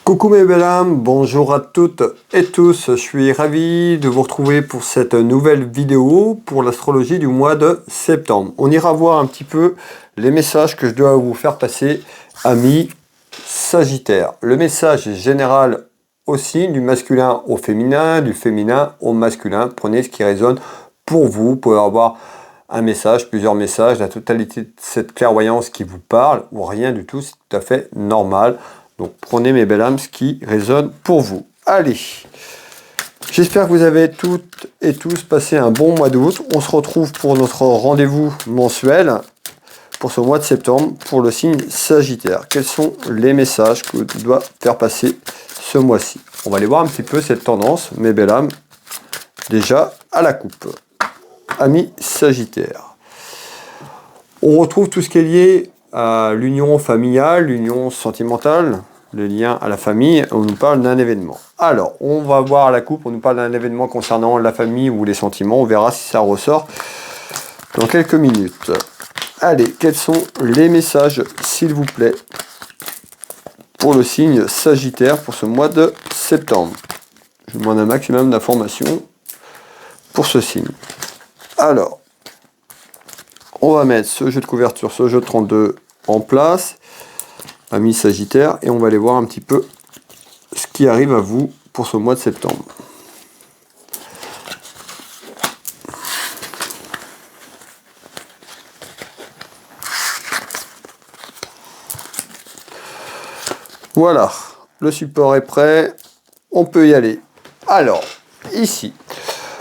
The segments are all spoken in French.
Coucou mes belles âmes, bonjour à toutes et tous, je suis ravi de vous retrouver pour cette nouvelle vidéo pour l'astrologie du mois de septembre. On ira voir un petit peu les messages que je dois vous faire passer, amis Sagittaire. Le message est général aussi, du masculin au féminin, du féminin au masculin. Prenez ce qui résonne pour vous, vous pouvez avoir un message, plusieurs messages, la totalité de cette clairvoyance qui vous parle ou rien du tout, c'est tout à fait normal. Donc prenez mes belles âmes ce qui résonne pour vous. Allez, j'espère que vous avez toutes et tous passé un bon mois d'août. On se retrouve pour notre rendez-vous mensuel pour ce mois de septembre pour le signe Sagittaire. Quels sont les messages que je dois faire passer ce mois-ci? On va aller voir un petit peu cette tendance, mes belles âmes, déjà à la coupe. Amis Sagittaire. On retrouve tout ce qui est lié à l'union familiale, l'union sentimentale, le lien à la famille. On nous parle d'un événement. Alors, on va voir à la coupe, on nous parle d'un événement concernant la famille ou les sentiments. On verra si ça ressort dans quelques minutes. Allez, quels sont les messages, s'il vous plaît, pour le signe Sagittaire pour ce mois de septembre? Je vous demande un maximum d'informations pour ce signe. Alors, on va mettre ce jeu de couverture, ce jeu de 32 en place, amis Sagittaire, et on va aller voir un petit peu ce qui arrive à vous pour ce mois de septembre. Voilà, le support est prêt, on peut y aller. Alors, ici,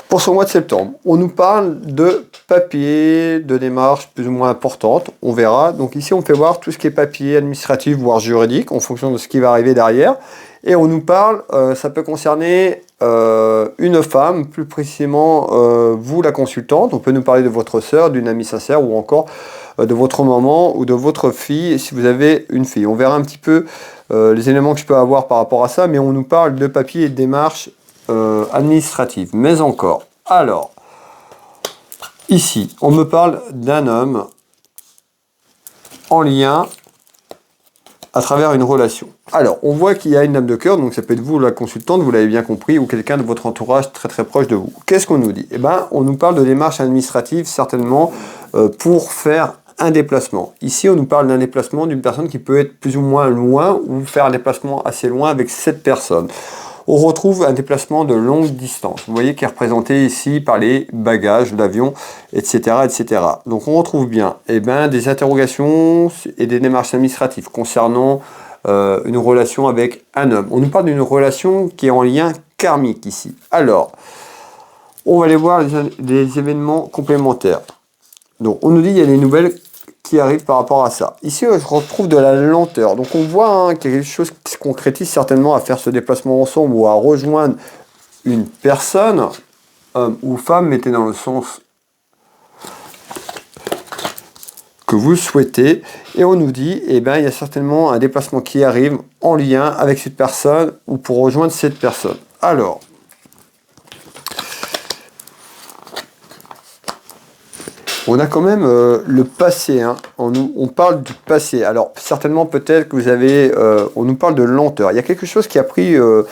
pour ce mois de septembre, on nous parle de papier, de démarches plus ou moins importantes, on verra. Donc ici, on fait voir tout ce qui est papier, administratif, voire juridique, en fonction de ce qui va arriver derrière. Et on nous parle, ça peut concerner une femme, plus précisément vous, la consultante. On peut nous parler de votre sœur, d'une amie sincère, ou encore de votre maman ou de votre fille, si vous avez une fille. On verra un petit peu les éléments que je peux avoir par rapport à ça, mais on nous parle de papier et de démarches administratives. Mais encore, alors, ici, on me parle d'un homme en lien à travers une relation. Alors, on voit qu'il y a une dame de cœur, donc ça peut être vous, la consultante, vous l'avez bien compris, ou quelqu'un de votre entourage très très proche de vous. Qu'est-ce qu'on nous dit? Eh bien, on nous parle de démarches administratives, certainement, pour faire un déplacement. Ici, on nous parle d'un déplacement d'une personne qui peut être plus ou moins loin, ou faire un déplacement assez loin avec cette personne. On retrouve un déplacement de longue distance. Vous voyez qui est représenté ici par les bagages, l'avion, etc., etc. Donc on retrouve bien des interrogations et des démarches administratives concernant une relation avec un homme. On nous parle d'une relation qui est en lien karmique ici. Alors, on va aller voir les événements complémentaires. Donc on nous dit qu'il y a des nouvelles qui arrive par rapport à ça. Ici, je retrouve de la lenteur. Donc, on voit qu'il y a quelque chose qui se concrétise certainement à faire ce déplacement ensemble ou à rejoindre une personne, homme ou femme, mettez dans le sens que vous souhaitez. Et on nous dit, il y a certainement un déplacement qui arrive en lien avec cette personne ou pour rejoindre cette personne. Alors, on a quand même le passé, hein. On parle du passé. Alors, certainement, peut-être que vous avez... on nous parle de lenteur. Il y a quelque chose qui a pris de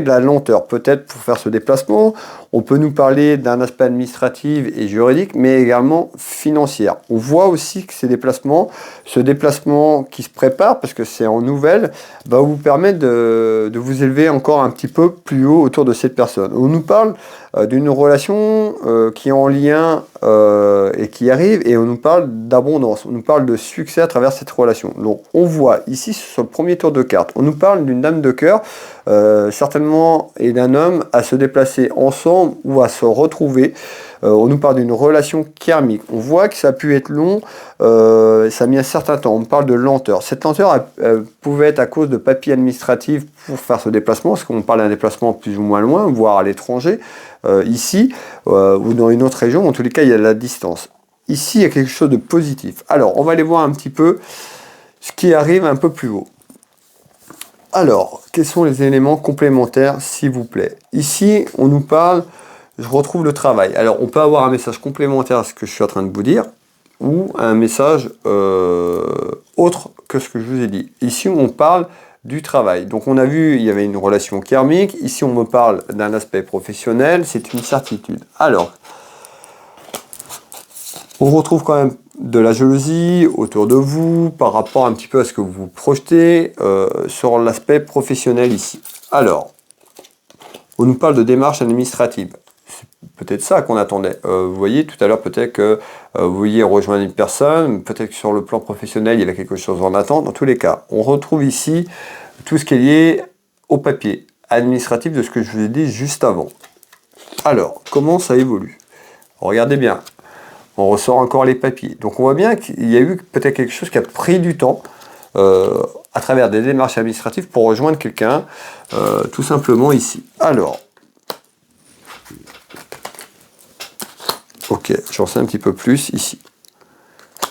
la lenteur, peut-être pour faire ce déplacement. On peut nous parler d'un aspect administratif et juridique, mais également financier. On voit aussi que ce déplacement qui se prépare, parce que c'est en nouvelle, va vous permettre de vous élever encore un petit peu plus haut autour de cette personne. On nous parle d'une relation qui est en lien et qui arrive, et on nous parle d'abondance, on nous parle de succès à travers cette relation. Donc on voit ici sur le premier tour de carte, on nous parle d'une dame de cœur, certainement, et d'un homme à se déplacer ensemble ou à se retrouver. On nous parle d'une relation karmique. On voit que ça a pu être long, ça a mis un certain temps. On parle de lenteur. Cette lenteur pouvait être à cause de papiers administratifs pour faire ce déplacement, parce qu'on parle d'un déplacement plus ou moins loin, voire à l'étranger, ici, ou dans une autre région. En tous les cas, il y a de la distance. Ici, il y a quelque chose de positif. Alors, on va aller voir un petit peu ce qui arrive un peu plus haut. Alors, quels sont les éléments complémentaires, s'il vous plaît? Ici, on nous parle, je retrouve le travail. Alors, on peut avoir un message complémentaire à ce que je suis en train de vous dire, ou un message autre que ce que je vous ai dit. Ici, on parle du travail. Donc on a vu, il y avait une relation karmique. Ici, on me parle d'un aspect professionnel. C'est une certitude. Alors, on retrouve quand même de la jalousie autour de vous par rapport un petit peu à ce que vous projetez sur l'aspect professionnel ici. Alors, on nous parle de démarches administratives. C'est peut-être ça qu'on attendait. Vous voyez, tout à l'heure, peut-être que vous vouliez rejoindre une personne, peut-être que sur le plan professionnel, il y avait quelque chose en attente. Dans tous les cas, on retrouve ici tout ce qui est lié au papier administratif de ce que je vous ai dit juste avant. Alors, comment ça évolue? Regardez bien. On ressort encore les papiers. Donc on voit bien qu'il y a eu peut-être quelque chose qui a pris du temps à travers des démarches administratives pour rejoindre quelqu'un, tout simplement ici. Alors, ok, j'en sais un petit peu plus ici.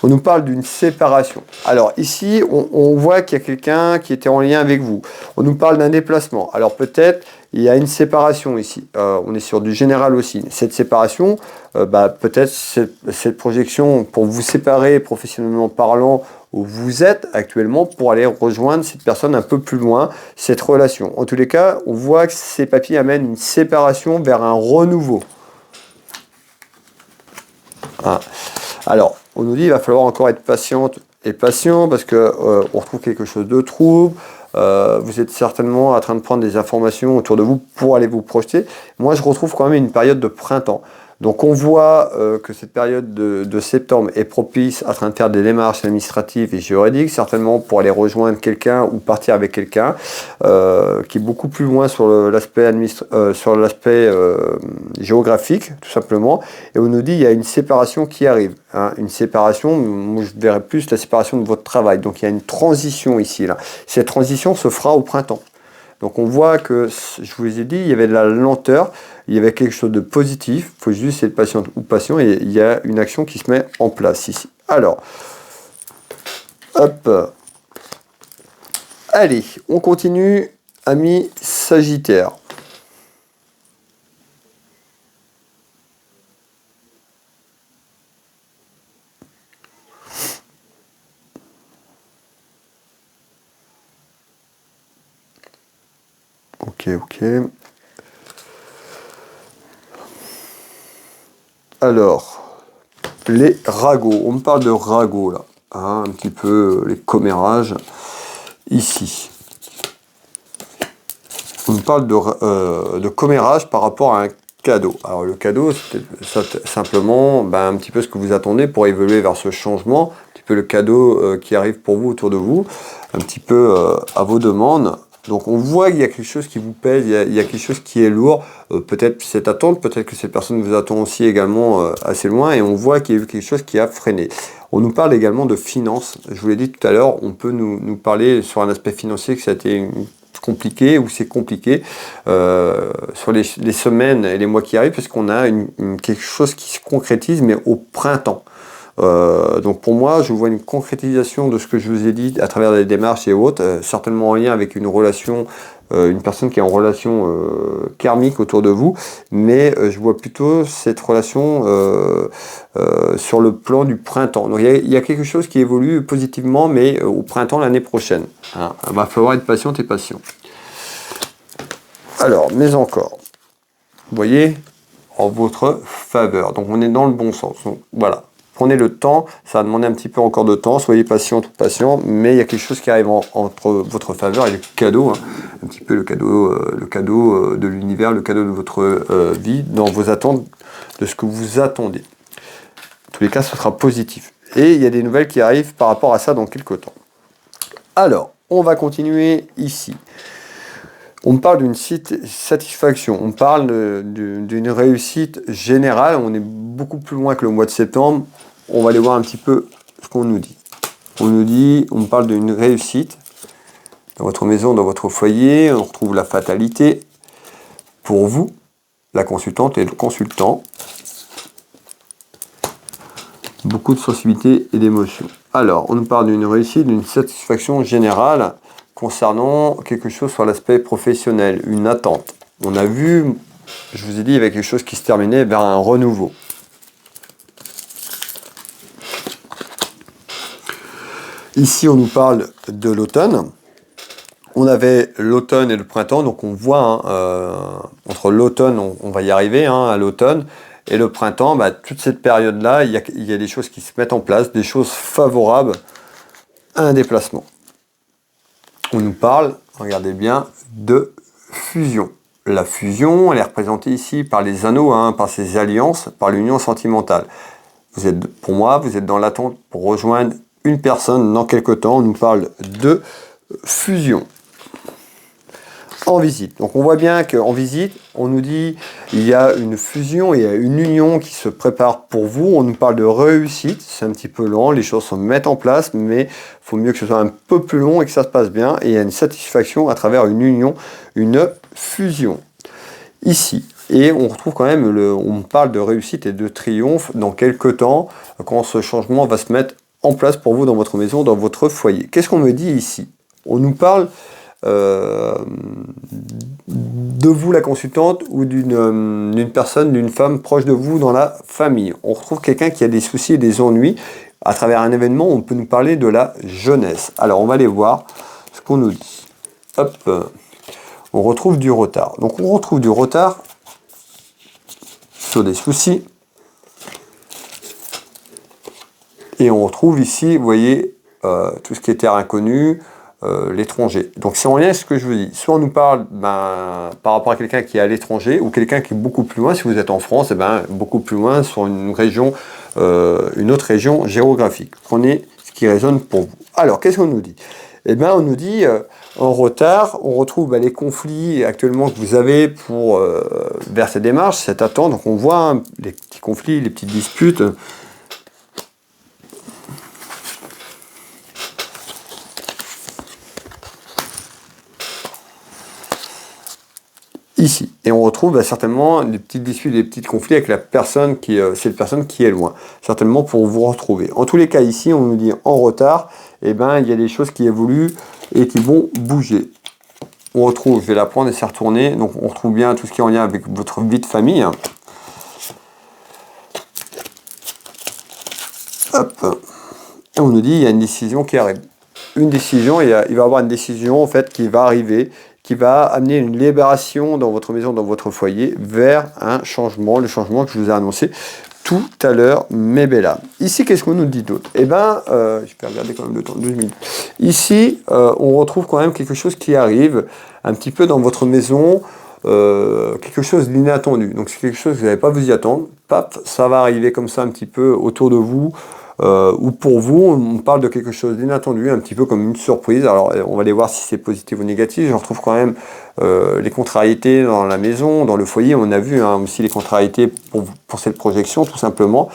On nous parle d'une séparation. Alors ici, on voit qu'il y a quelqu'un qui était en lien avec vous. On nous parle d'un déplacement. Alors peut-être, il y a une séparation ici. On est sur du général aussi. Cette séparation, peut-être cette projection pour vous séparer professionnellement parlant où vous êtes actuellement pour aller rejoindre cette personne un peu plus loin, cette relation. En tous les cas, on voit que ces papiers amènent une séparation vers un renouveau. Ah. Alors, on nous dit qu'il va falloir encore être patiente et patient parce que on retrouve quelque chose de trouble. Vous êtes certainement en train de prendre des informations autour de vous pour aller vous projeter. Moi, je retrouve quand même une période de printemps. Donc, on voit que cette période de septembre est propice à train de faire des démarches administratives et juridiques, certainement pour aller rejoindre quelqu'un ou partir avec quelqu'un qui est beaucoup plus loin sur l'aspect géographique, tout simplement. Et on nous dit qu'il y a une séparation qui arrive. Hein, une séparation, moi je verrais plus la séparation de votre travail. Donc, il y a une transition ici. Là. Cette transition se fera au printemps. Donc on voit que, je vous ai dit, il y avait de la lenteur, il y avait quelque chose de positif, il faut juste être patient ou patient, et il y a une action qui se met en place ici. Alors, hop, allez, on continue, amis Sagittaire. Ok. Alors, les ragots. On me parle de ragots là. Hein, un petit peu les commérages ici. On me parle de commérage par rapport à un cadeau. Alors le cadeau, c'est simplement un petit peu ce que vous attendez pour évoluer vers ce changement. Un petit peu le cadeau qui arrive pour vous, autour de vous. Un petit peu à vos demandes. Donc on voit qu'il y a quelque chose qui vous pèse, il y a quelque chose qui est lourd, peut-être cette attente, peut-être que cette personne vous attend aussi également assez loin, et on voit qu'il y a eu quelque chose qui a freiné. On nous parle également de finances, je vous l'ai dit tout à l'heure, on peut nous parler sur un aspect financier que ça a été compliqué ou c'est compliqué sur les semaines et les mois qui arrivent, parce qu'on a quelque chose qui se concrétise, mais au printemps. Donc pour moi, je vois une concrétisation de ce que je vous ai dit à travers des démarches et autres, certainement en lien avec une relation, une personne qui est en relation karmique autour de vous, mais je vois plutôt cette relation sur le plan du printemps. Donc il y a quelque chose qui évolue positivement, mais au printemps l'année prochaine. Hein. Il va falloir être patiente et patient. Alors, mais encore, vous voyez, en votre faveur. Donc on est dans le bon sens. Donc voilà. Prenez le temps, ça va demander un petit peu encore de temps, soyez patient ou patient, mais il y a quelque chose qui arrive entre votre faveur et le cadeau, hein, un petit peu le cadeau de l'univers, le cadeau de votre vie, dans vos attentes, de ce que vous attendez. En tous les cas, ce sera positif. Et il y a des nouvelles qui arrivent par rapport à ça dans quelques temps. Alors, on va continuer ici. On parle d'une satisfaction, on parle d'une réussite générale, on est beaucoup plus loin que le mois de septembre. On va aller voir un petit peu ce qu'on nous dit. On parle d'une réussite dans votre maison, dans votre foyer, on retrouve la fatalité pour vous, la consultante et le consultant. Beaucoup de sensibilité et d'émotion. Alors, on nous parle d'une réussite, d'une satisfaction générale concernant quelque chose sur l'aspect professionnel, une attente. On a vu, je vous ai dit, il y avait quelque chose qui se terminait vers un renouveau. Ici, on nous parle de l'automne. On avait l'automne et le printemps, donc on voit, entre l'automne, on va y arriver, à l'automne, et le printemps, toute cette période-là, il y a des choses qui se mettent en place, des choses favorables à un déplacement. On nous parle, regardez bien, de fusion. La fusion, elle est représentée ici par les anneaux, par ces alliances, par l'union sentimentale. Pour moi, vous êtes dans l'attente pour rejoindre une personne dans quelque temps. On nous parle de fusion. En visite. Donc on voit bien qu'en visite, on nous dit il y a une fusion, il y a une union qui se prépare pour vous. On nous parle de réussite, c'est un petit peu lent, les choses se mettent en place, mais il faut mieux que ce soit un peu plus long et que ça se passe bien. Et il y a une satisfaction à travers une union, une fusion. Ici. Et on retrouve quand même, on parle de réussite et de triomphe dans quelques temps, quand ce changement va se mettre en place pour vous dans votre maison, dans votre foyer. Qu'est-ce qu'on me dit ici? On nous parle de vous, la consultante, ou d'une personne, d'une femme proche de vous dans la famille. On retrouve quelqu'un qui a des soucis et des ennuis. À travers un événement, on peut nous parler de la jeunesse. Alors, on va aller voir ce qu'on nous dit. Hop, on retrouve du retard. Donc, on retrouve du retard sur des soucis. Et on retrouve ici, vous voyez, tout ce qui est terre inconnue, l'étranger. Donc c'est en lien avec ce que je vous dis. Soit on nous parle par rapport à quelqu'un qui est à l'étranger, ou quelqu'un qui est beaucoup plus loin. Si vous êtes en France, beaucoup plus loin sur une région, une autre région géographique. Prenez ce qui résonne pour vous. Alors, qu'est-ce qu'on nous dit? On nous dit en retard, on retrouve les conflits actuellement que vous avez vers ces démarches, cette attente. Donc on voit les petits conflits, les petites disputes. Ici. Et on retrouve certainement des petites disputes, des petits conflits avec cette personne qui est loin. Certainement pour vous retrouver. En tous les cas, ici, on nous dit en retard, il y a des choses qui évoluent et qui vont bouger. On retrouve, je vais la prendre et c'est retourné. Donc on retrouve bien tout ce qui est en lien avec votre vie de famille. Hop. Et on nous dit il y a une décision qui arrive. Une décision, il va y avoir une décision en fait qui va arriver, qui va amener une libération dans votre maison, dans votre foyer, vers un changement, le changement que je vous ai annoncé tout à l'heure, mes belles âmes. Ici, qu'est-ce qu'on nous dit d'autre? Je vais regarder quand même le temps, 12 minutes. Ici, on retrouve quand même quelque chose qui arrive un petit peu dans votre maison, quelque chose d'inattendu. Donc c'est quelque chose que vous n'allez pas vous y attendre. Paf, ça va arriver comme ça un petit peu autour de vous. Ou pour vous, on parle de quelque chose d'inattendu, un petit peu comme une surprise. Alors, on va aller voir si c'est positif ou négatif. Je retrouve quand même les contrariétés dans la maison, dans le foyer. On a vu aussi les contrariétés pour cette projection, tout simplement.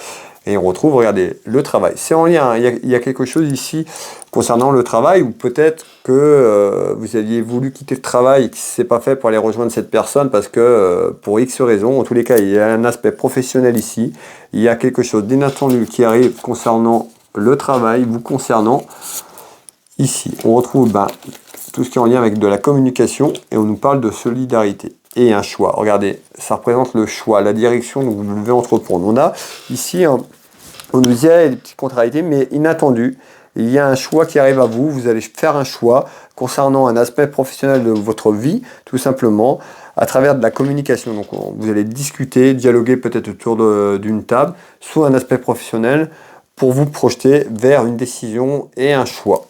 Et on retrouve, regardez, le travail. C'est en lien. Il y a quelque chose ici concernant le travail, ou peut-être que vous aviez voulu quitter le travail et que ce n'est pas fait pour aller rejoindre cette personne parce que pour X raisons, en tous les cas, il y a un aspect professionnel ici. Il y a quelque chose d'inattendu qui arrive concernant le travail, vous concernant. Ici, on retrouve tout ce qui est en lien avec de la communication et on nous parle de solidarité. Et un choix. Regardez, ça représente le choix, la direction que vous devez entreprendre. On a ici, on nous disait des petites contrariétés, mais inattendues. Il y a un choix qui arrive à vous. Vous allez faire un choix concernant un aspect professionnel de votre vie, tout simplement, à travers de la communication. Donc, vous allez discuter, dialoguer peut-être autour d'une table, sous un aspect professionnel, pour vous projeter vers une décision et un choix.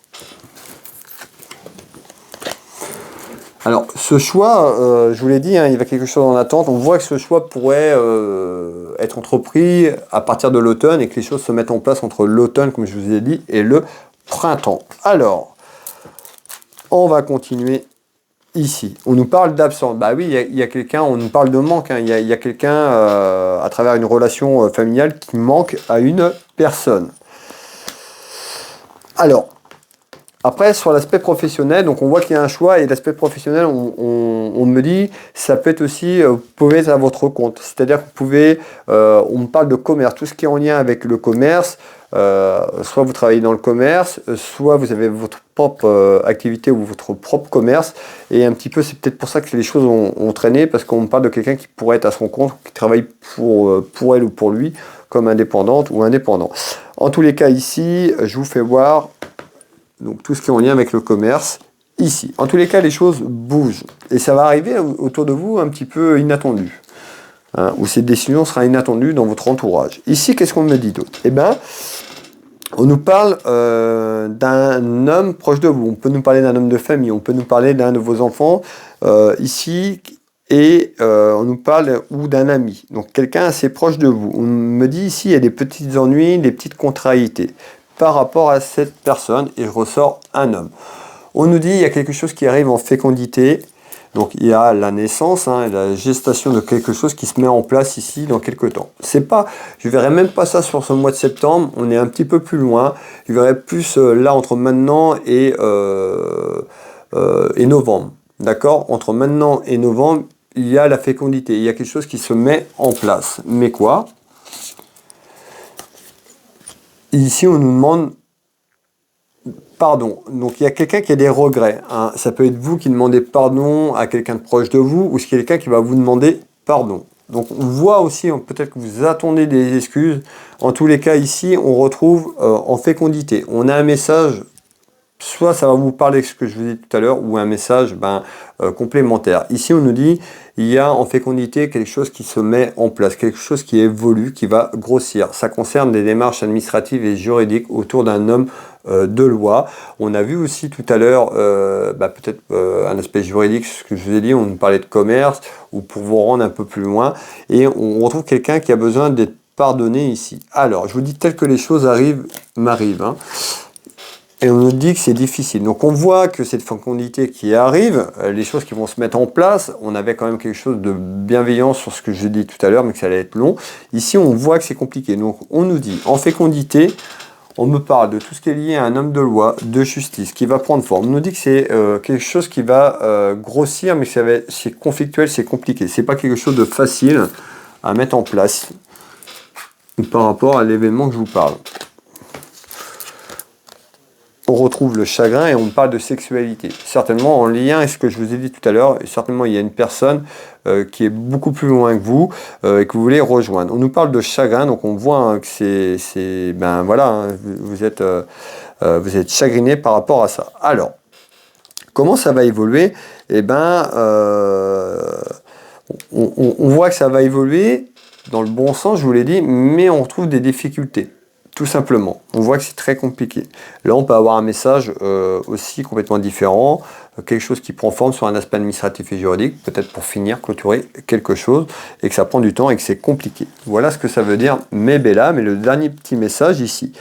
Alors, ce choix, je vous l'ai dit, il y a quelque chose en attente. On voit que ce choix pourrait être entrepris à partir de l'automne et que les choses se mettent en place entre l'automne, comme je vous ai dit, et le printemps. Alors, on va continuer ici. On nous parle d'absence. Oui, il y a quelqu'un, on nous parle de manque. Il y a quelqu'un, à travers une relation familiale, qui manque à une personne. Alors, après, sur l'aspect professionnel, donc on voit qu'il y a un choix, et l'aspect professionnel, on me dit, ça peut être aussi, vous pouvez être à votre compte. C'est-à-dire que vous pouvez, on me parle de commerce, tout ce qui est en lien avec le commerce, soit vous travaillez dans le commerce, soit vous avez votre propre activité ou votre propre commerce, et un petit peu, c'est peut-être pour ça que les choses ont traîné, parce qu'on me parle de quelqu'un qui pourrait être à son compte, qui travaille pour elle ou pour lui, comme indépendante ou indépendant. En tous les cas, ici, je vous fais voir donc tout ce qui est en lien avec le commerce ici. En tous les cas, les choses bougent. Et ça va arriver autour de vous un petit peu inattendu. Hein, où cette décision sera inattendue dans votre entourage. Ici, qu'est-ce qu'on me dit d'autre? Eh bien, on nous parle d'un homme proche de vous. On peut nous parler d'un homme de famille. On peut nous parler d'un de vos enfants ici. Et on nous parle ou d'un ami. Donc, quelqu'un assez proche de vous. On me dit ici, il y a des petits ennuis, des petites contrariétés par rapport à cette personne. Et je ressors un homme. On nous dit il y a quelque chose qui arrive en fécondité. Donc il y a la naissance, hein, la gestation de quelque chose qui se met en place ici dans quelques temps. C'est pas, je verrai même pas ça sur ce mois de septembre, on est un petit peu plus loin. Je verrai plus là entre maintenant et novembre. D'accord? Entre maintenant et novembre, il y a la fécondité, il y a quelque chose qui se met en place. Mais quoi? Ici on nous demande pardon. Donc il y a quelqu'un qui a des regrets. Hein. Ça peut être vous qui demandez pardon à quelqu'un de proche de vous ou c'est quelqu'un qui va vous demander pardon. Donc on voit aussi, peut-être que vous attendez des excuses. En tous les cas ici, on retrouve en fécondité. On a un message, soit ça va vous parler de ce que je vous ai dit tout à l'heure, ou un message complémentaire. Ici on nous dit, il y a en fécondité quelque chose qui se met en place, quelque chose qui évolue, qui va grossir. Ça concerne des démarches administratives et juridiques autour d'un homme de loi. On a vu aussi tout à l'heure peut-être un aspect juridique, ce que je vous ai dit, on nous parlait de commerce, ou pour vous rendre un peu plus loin, et on retrouve quelqu'un qui a besoin d'être pardonné ici. Alors, je vous dis tel que les choses m'arrivent. Hein. Et on nous dit que c'est difficile. Donc on voit que cette fécondité qui arrive, les choses qui vont se mettre en place, on avait quand même quelque chose de bienveillant sur ce que je dis tout à l'heure, mais que ça allait être long. Ici, on voit que c'est compliqué. Donc on nous dit, en fécondité, on me parle de tout ce qui est lié à un homme de loi, de justice, qui va prendre forme. On nous dit que c'est quelque chose qui va grossir, mais c'est conflictuel, c'est compliqué. C'est pas quelque chose de facile à mettre en place par rapport à l'événement que je vous parle. On retrouve le chagrin et on parle de sexualité. Certainement en lien avec ce que je vous ai dit tout à l'heure, certainement il y a une personne qui est beaucoup plus loin que vous et que vous voulez rejoindre. On nous parle de chagrin, donc on voit hein, que vous êtes chagriné par rapport à ça. Alors, comment ça va évoluer? Eh bien, on voit que ça va évoluer dans le bon sens, je vous l'ai dit, mais on retrouve des difficultés. Tout simplement, on voit que c'est très compliqué. Là, on peut avoir un message aussi complètement différent, quelque chose qui prend forme sur un aspect administratif et juridique, peut-être pour finir, clôturer quelque chose, et que ça prend du temps et que c'est compliqué. Voilà ce que ça veut dire, mais Bella. Mais le dernier petit message ici,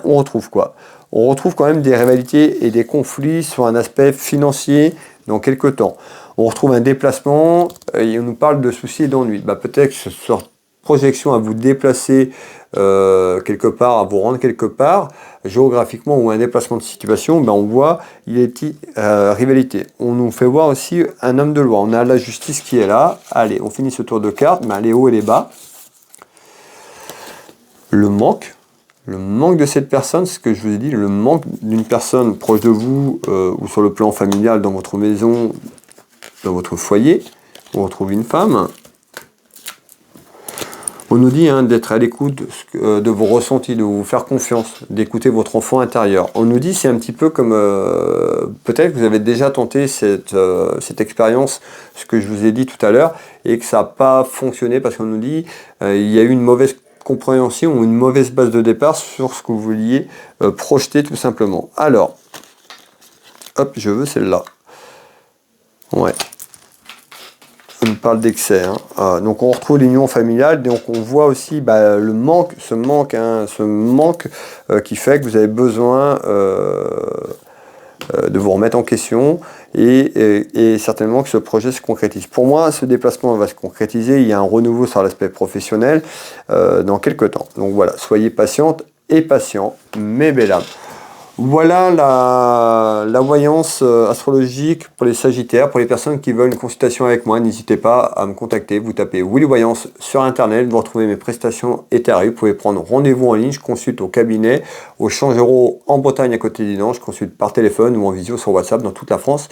on retrouve quoi? On retrouve quand même des rivalités et des conflits sur un aspect financier dans quelques temps. On retrouve un déplacement, et on nous parle de soucis et d'ennuis. Peut-être que ce sort projection à vous déplacer quelque part, à vous rendre quelque part, géographiquement ou un déplacement de situation, on voit il y a une petite rivalité. On nous fait voir aussi un homme de loi. On a la justice qui est là. Allez, on finit ce tour de cartes, les hauts et les bas. Le manque de cette personne, c'est ce que je vous ai dit, le manque d'une personne proche de vous ou sur le plan familial dans votre maison, dans votre foyer. On retrouve une femme. On nous dit d'être à l'écoute de vos ressentis, de vous faire confiance, d'écouter votre enfant intérieur. On nous dit c'est un petit peu comme peut-être que vous avez déjà tenté cette expérience, ce que je vous ai dit tout à l'heure, et que ça n'a pas fonctionné parce qu'on nous dit il y a eu une mauvaise compréhension ou une mauvaise base de départ sur ce que vous vouliez projeter tout simplement. Alors, hop, je veux celle-là. Ouais. On parle d'excès. Donc on retrouve l'union familiale, donc on voit aussi le manque, ce manque qui fait que vous avez besoin de vous remettre en question et certainement que ce projet se concrétise. Pour moi, ce déplacement va se concrétiser, il y a un renouveau sur l'aspect professionnel dans quelques temps. Donc voilà, soyez patiente et patient, mes belles âmes. Voilà la voyance astrologique pour les Sagittaires. Pour les personnes qui veulent une consultation avec moi, n'hésitez pas à me contacter. Vous tapez Willy Voyance sur Internet, vous retrouvez mes prestations et tarifs. Vous pouvez prendre rendez-vous en ligne. Je consulte au cabinet, au Changereau en Bretagne à côté d'Inan. Je consulte par téléphone ou en visio sur WhatsApp dans toute la France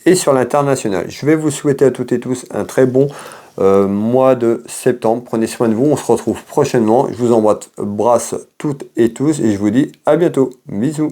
et sur l'international. Je vais vous souhaiter à toutes et tous un très bon mois de septembre. Prenez soin de vous. On se retrouve prochainement. Je vous embrasse toutes et tous et je vous dis à bientôt. Bisous.